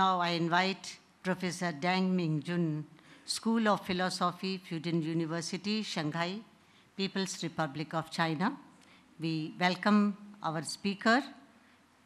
Now I invite Professor Tang Mingjun, School of Philosophy, Fudan University, Shanghai, People's Republic of China. We welcome our speaker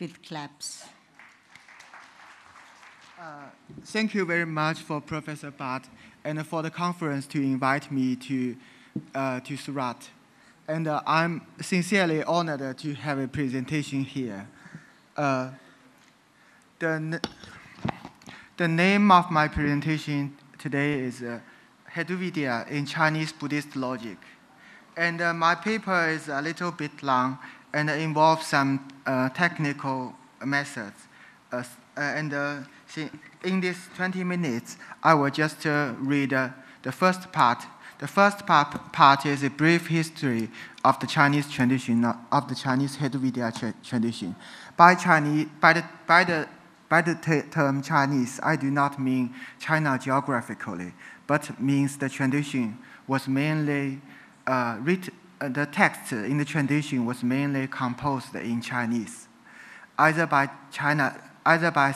with claps. Thank you very much for Professor Bhatt and for the conference to invite me to Surat. And I'm sincerely honored to have a presentation here. The name of my presentation today is Heduvidya in Chinese Buddhist Logic. And my paper is a little bit long and involves some technical methods. In this 20 minutes, I will just read the first part. The first part is a brief history of the Chinese tradition, of the Chinese Heduvidya tradition. By the term Chinese, I do not mean China geographically, but means the tradition was mainly the text in the tradition was mainly composed in Chinese, either by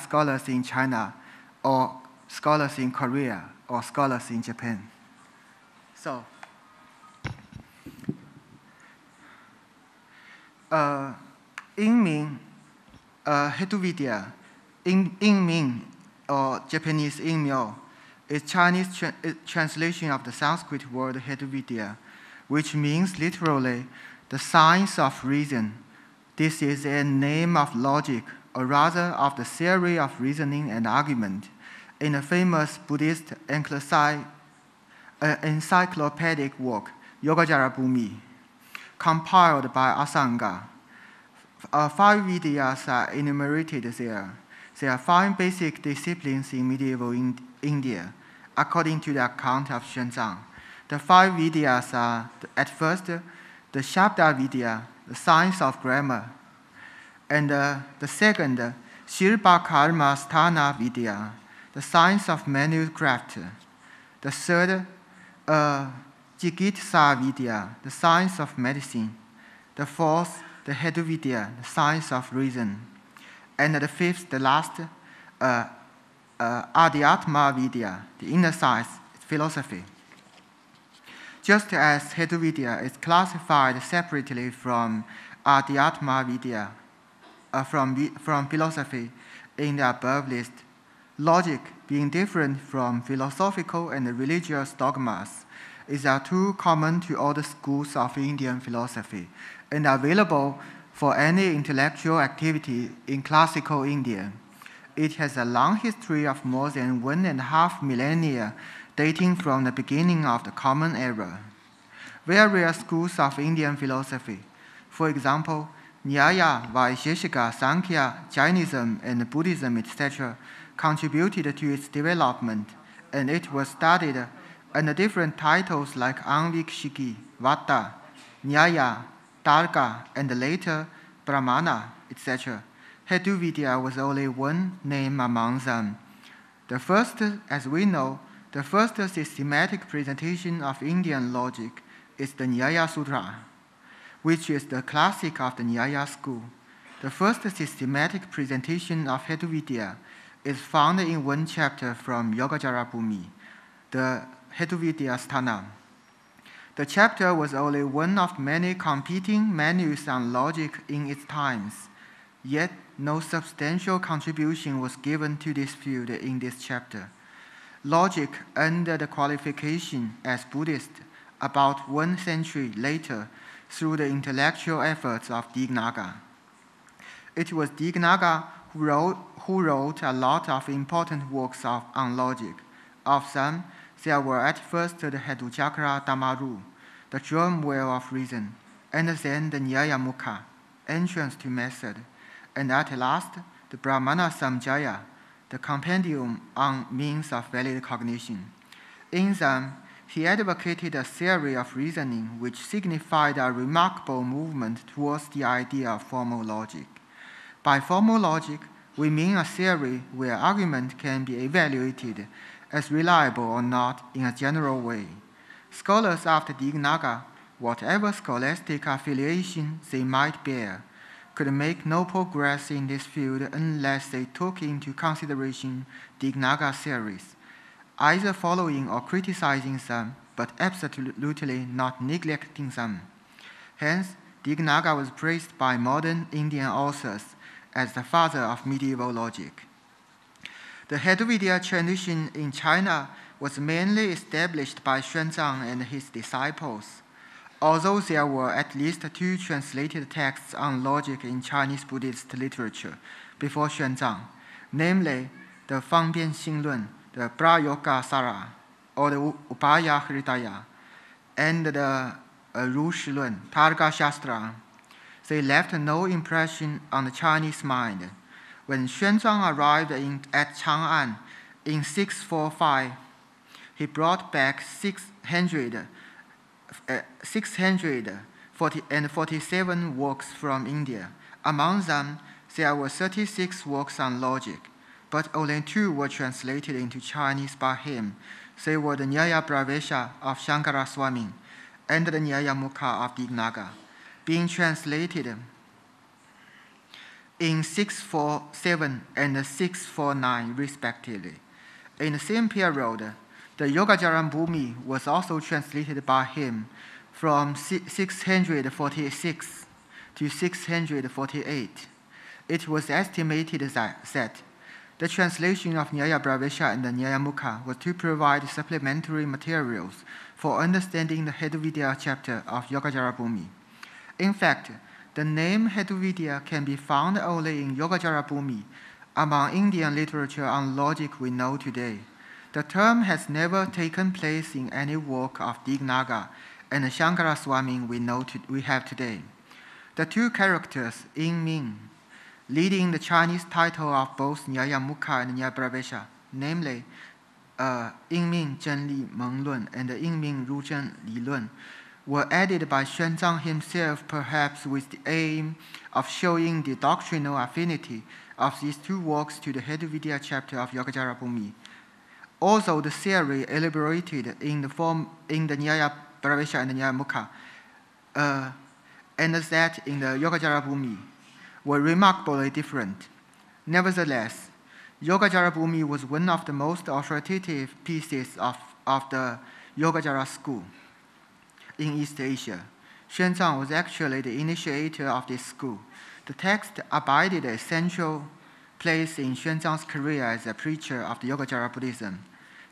scholars in China, or scholars in Korea, or scholars in Japan. So, Inmin Heduvidya, Inmin, or Japanese Inmyo, is Chinese translation of the Sanskrit word Heduvidya, which means literally the science of reason. This is a name of logic, or rather of the theory of reasoning and argument, in a famous Buddhist encyclopedic work, Yogacara Bhumi, compiled by Asanga. 5 Vidyas are enumerated there. There are 5 basic disciplines in medieval India, according to the account of Xuanzang. The 5 Vidyas are, at first, the Shabda Vidya, the science of grammar, and the second, Shilpa Karma Sthana Vidya, the science of manuscript. The third, Jigitsa Vidya, the science of medicine. The fourth, the Heduvidya, the science of reason. And the fifth, the last, Adhyatma Vidya, the inner science, philosophy. Just as Heduvidya is classified separately from Adhyatma Vidya, from philosophy in the above list, logic, being different from philosophical and religious dogmas, is too common to all the schools of Indian philosophy and available for any intellectual activity in classical India. It has a long history of more than 1.5 millennia, dating from the beginning of the Common Era. Various schools of Indian philosophy, for example, Nyaya, Vaisheshika, Sankhya, Jainism, and Buddhism, etc., contributed to its development, and it was studied under different titles like Anvikshiki, Vata, Nyaya, Tarka, and later Brahmana, etc. Heduvidya was only one name among them. The first, as we know, the first systematic presentation of Indian logic is the Nyaya Sutra, which is the classic of the Nyaya school. The first systematic presentation of Heduvidya is found in one chapter from Yogacara Bhumi, the Heduvidya Sthana. The chapter was only one of many competing manuals on logic in its times, yet no substantial contribution was given to this field in this chapter. Logic earned the qualification as Buddhist about 1 century later through the intellectual efforts of Dignaga. It was Dignaga who wrote a lot of important works on logic. Of them, there were at first the Heduchakra Damaru, the germ well of reason, and then the Nyaya Mukha, entrance to method, and at last the Brahmana Samjaya, the compendium on means of valid cognition. In them, he advocated a theory of reasoning which signified a remarkable movement towards the idea of formal logic. By formal logic, we mean a theory where argument can be evaluated as reliable or not in a general way. Scholars after Dignaga, whatever scholastic affiliation they might bear, could make no progress in this field unless they took into consideration the Dignaga theories, either following or criticizing them, but absolutely not neglecting them. Hence, Dignaga was praised by modern Indian authors as the father of medieval logic. The Hedvidya tradition in China was mainly established by Xuanzang and his disciples, although there were at least 2 translated texts on logic in Chinese Buddhist literature before Xuanzang, namely the Fangbian Xinglun, the Prayogasara, or the Upaya Hridaya, and the Ru Shilun, Targa Shastra. They left no impression on the Chinese mind. When Xuanzang arrived at Chang'an in 645, he brought back 647 works from India. Among them, there were 36 works on logic, but only 2 were translated into Chinese by him. They were the Nyaya Pravesha of Shankara Swami and the Nyaya Mukha of Dignaga, being translated in 647 and 649 respectively. In the same period, the Yogacaran Bhumi was also translated by him from 646 to 648. It was estimated that the translation of Nyaya Pravesha and the Nyaya Mukha was to provide supplementary materials for understanding the Hedvidya chapter of Yogacara Bhumi. In fact, the name Hedvidya can be found only in Yogacara Bhumi among Indian literature on logic we know today. The term has never taken place in any work of Dignaga and Shankara Swami we have today. The 2 characters, In Ming, leading the Chinese title of both Nyaya Mukha and Nyaya Pravesha, namely In Ming Zhen Li Meng Lun and In Ming Ru Zhen Li Lun, were added by Xuanzang himself, perhaps with the aim of showing the doctrinal affinity of these 2 works to the Hedvidya chapter of Yogacara Bhumi. Also, the theory elaborated in the Nyaya Pravesha and the Nyaya Mukha, and that in the Yogacara Bhumi, were remarkably different. Nevertheless, Yogacara Bhumi was one of the most authoritative pieces of the Yogacara school in East Asia. Xuanzang was actually the initiator of this school. The text abided a central place in Xuanzang's career as a preacher of the Yogacara Buddhism.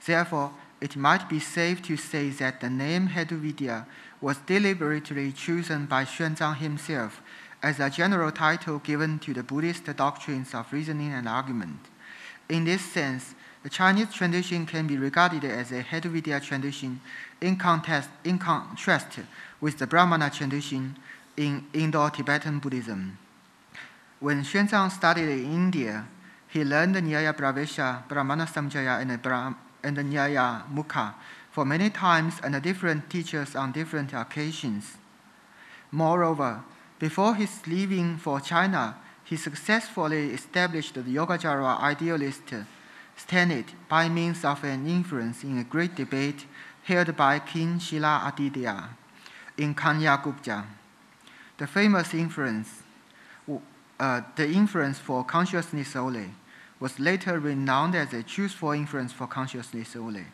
Therefore, it might be safe to say that the name Hedvidya was deliberately chosen by Xuanzang himself as a general title given to the Buddhist doctrines of reasoning and argument. In this sense, the Chinese tradition can be regarded as a Hedvidya tradition in contrast with the Brahmana tradition in Indo-Tibetan Buddhism. When Xuanzang studied in India, he learned the Nyaya Pravesha, Brahmana Samjaya, and the Nyaya Mukha for many times under different teachers on different occasions. Moreover, before his leaving for China, he successfully established the Yogacara idealist tenet by means of an influence in a great debate held by King Shila Aditya in Kanyagupta. The famous influence, the influence for consciousness only, was later renowned as a truthful influence for consciousness only.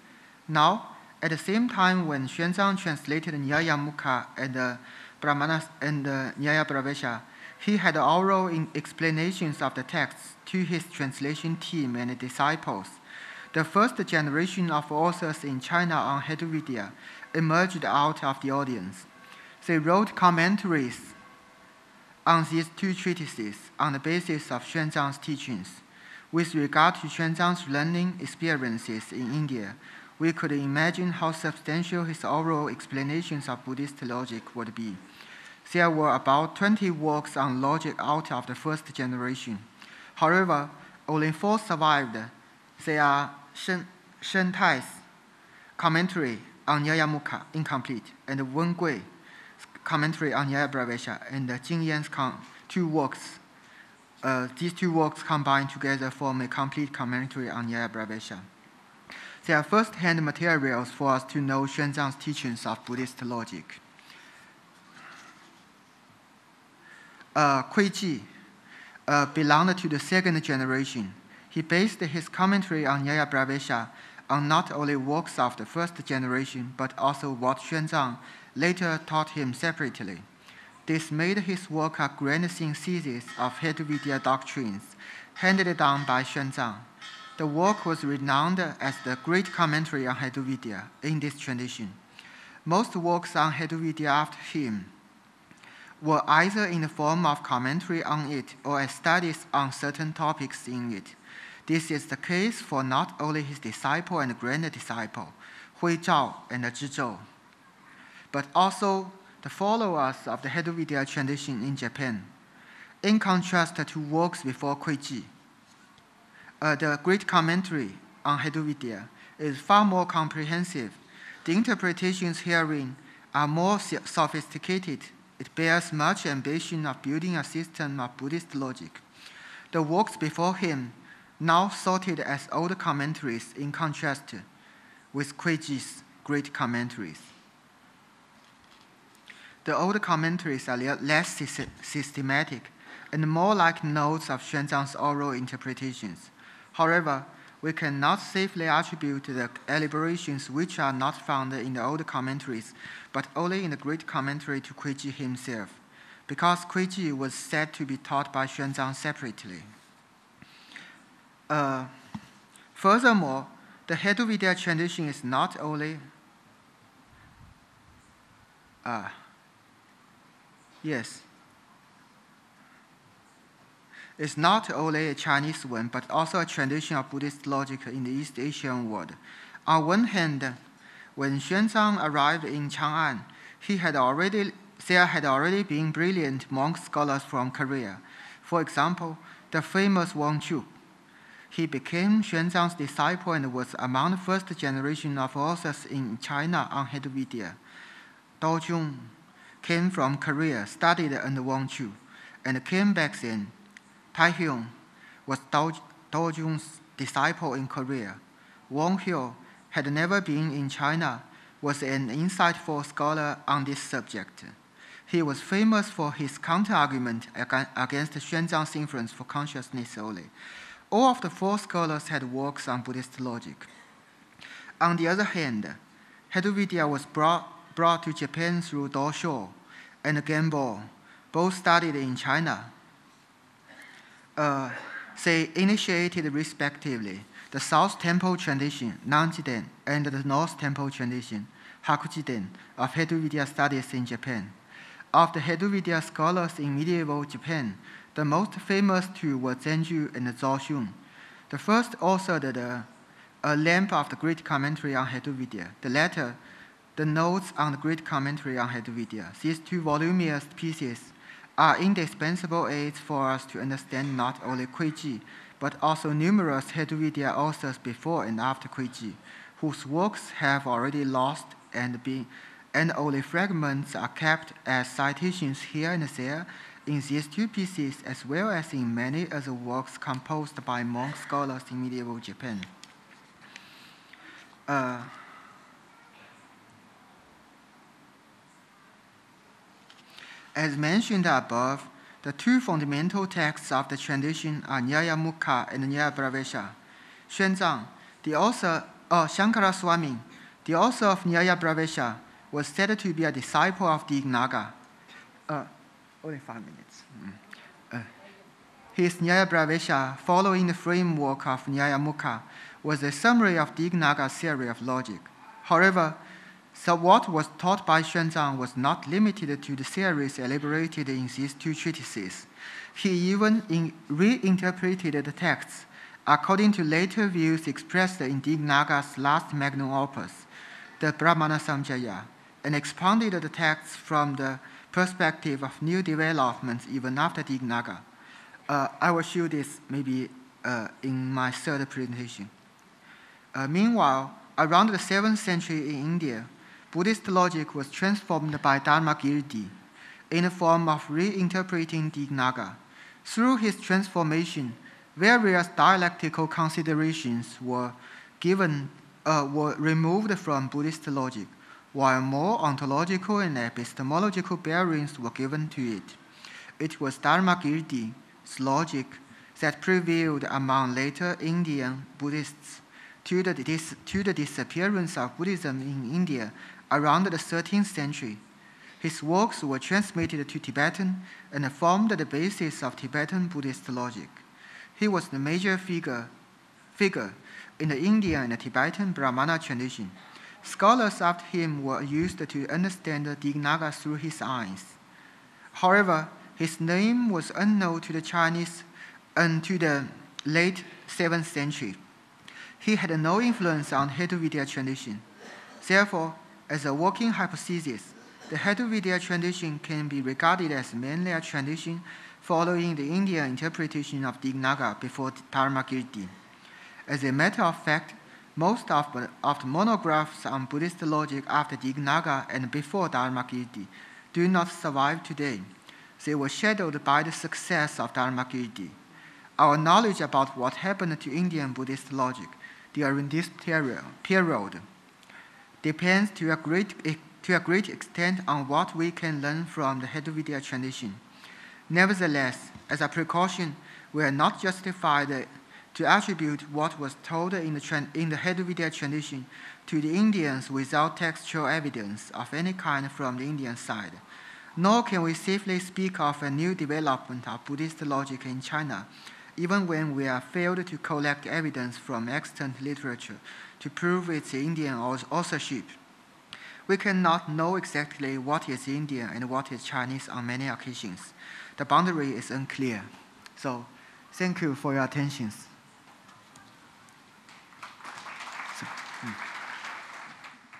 Now, at the same time when Xuanzang translated Nyaya Mukha and the Brahmanas and Nyaya Pravesha, he had oral explanations of the texts to his translation team and disciples. The first generation of authors in China on Hedvidya emerged out of the audience. They wrote commentaries on these 2 treatises on the basis of Xuanzang's teachings. With regard to Xuanzang's learning experiences in India, we could imagine how substantial his oral explanations of Buddhist logic would be. There were about 20 works on logic out of the first generation. However, only 4 survived. They are Shen Tai's commentary on Nyaya Mukha, incomplete, and Wen Gui's commentary on Nyaya Pravesha, and Jing Yan's 2 works. These 2 works combined together form a complete commentary on Nyaya Pravesha. They are first-hand materials for us to know Xuanzang's teachings of Buddhist logic. Kuiji belonged to the second generation. He based his commentary on Nyaya Pravesha on not only works of the first generation, but also what Xuanzang later taught him separately. This made his work a grand synthesis of Heduvidya doctrines handed down by Xuanzang. The work was renowned as the great commentary on Heduvidya in this tradition. Most works on Heduvidya after him were either in the form of commentary on it or as studies on certain topics in it. This is the case for not only his disciple and grand disciple, Hui Zhao and Zhi Zhou, but also the followers of the Heduvidya tradition in Japan. In contrast to works before Kuiji, the great commentary on Heduvidya is far more comprehensive. The interpretations herein are more sophisticated. It bears much ambition of building a system of Buddhist logic. The works before him, now sorted as old commentaries in contrast with Kuiji's great commentaries. The old commentaries are less systematic and more like notes of Xuanzang's oral interpretations. However, we cannot safely attribute the elaborations which are not found in the old commentaries, but only in the great commentary to Kuiji himself, because Kuiji was said to be taught by Xuanzang separately. Furthermore, the Heduvidya tradition is not only It's not only a Chinese one, but also a tradition of Buddhist logic in the East Asian world. On one hand, when Xuanzang arrived in Chang'an, there had already been brilliant monk scholars from Korea. For example, the famous Wang Chu. He became Xuanzang's disciple and was among the first generation of authors in China on Heduvidya. Dao Jun came from Korea, studied under Wang Chu, and came back then. Tai Hyung was Dao Jun's disciple in Korea. Wang Hyo had never been in China, was an insightful scholar on this subject. He was famous for his counter-argument against Xuanzang's inference for consciousness only. All of the four scholars had works on Buddhist logic. On the other hand, Heduvidya was brought to Japan through Dosho and Genbo, both studied in China. They initiated respectively the South Temple tradition, Nanjiden, and the North Temple tradition, Hakujiden, of Heduvidya studies in Japan. Of the Heduvidya scholars in medieval Japan, the most famous two were Zenju and Zhao Xun. The first authored a lamp of the great commentary on Heduvidya, the latter, the notes on the great commentary on Heduvidya. These two voluminous pieces are indispensable aids for us to understand not only Kuiji, but also numerous Heduvidya authors before and after Kuiji, whose works have already lost and only fragments are kept as citations here and there in these two pieces, as well as in many other works composed by monk scholars in medieval Japan. As mentioned above, the two fundamental texts of the tradition are Nyaya Mukha and Nyaya Pravesha. Xuanzang, the author, Shankara Swami, the author of Nyaya Pravesha, was said to be a disciple of Dignaga. Only 5 minutes. His Nyaya Pravesha, following the framework of Nyaya Mukha, was a summary of Dignaga's theory of logic. However, so what was taught by Xuanzang was not limited to the theories elaborated in these two treatises. He even reinterpreted the texts according to later views expressed in Dignaga's last magnum opus, the Brahmana Samjaya, and expounded the texts from the perspective of new developments even after Dignaga. I will show this maybe in my third presentation. Meanwhile, around the 7th century in India, Buddhist logic was transformed by Dharmakirti in the form of reinterpreting Dignaga. Through his transformation, various dialectical considerations were removed from Buddhist logic, while more ontological and epistemological bearings were given to it. It was Dharmakirti's logic that prevailed among later Indian Buddhists to the disappearance of Buddhism in India around the 13th century. His works were transmitted to Tibetan and formed the basis of Tibetan Buddhist logic. He was the major figure in the Indian and Tibetan Brahmana tradition. Scholars after him were used to understand the Dignaga through his eyes. However, his name was unknown to the Chinese until the late 7th century. He had no influence on Hedovidya tradition. Therefore, as a working hypothesis, the Hedovidya tradition can be regarded as mainly a tradition following the Indian interpretation of Dignaga before Dharmakirti. As a matter of fact, most of the monographs on Buddhist logic after Dignaga and before Dharmakirti do not survive today. They were shadowed by the success of Dharmakirti. Our knowledge about what happened to Indian Buddhist logic during this period depends to a great extent on what we can learn from the Hedovidya tradition. Nevertheless, as a precaution, we are not justified to attribute what was told in the Hedovidya tradition to the Indians without textual evidence of any kind from the Indian side. Nor can we safely speak of a new development of Buddhist logic in China, even when we have failed to collect evidence from extant literature to prove its Indian authorship. We cannot know exactly what is Indian and what is Chinese on many occasions. The boundary is unclear. So, thank you for your attention.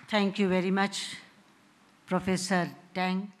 Thank you very much, Professor Tang.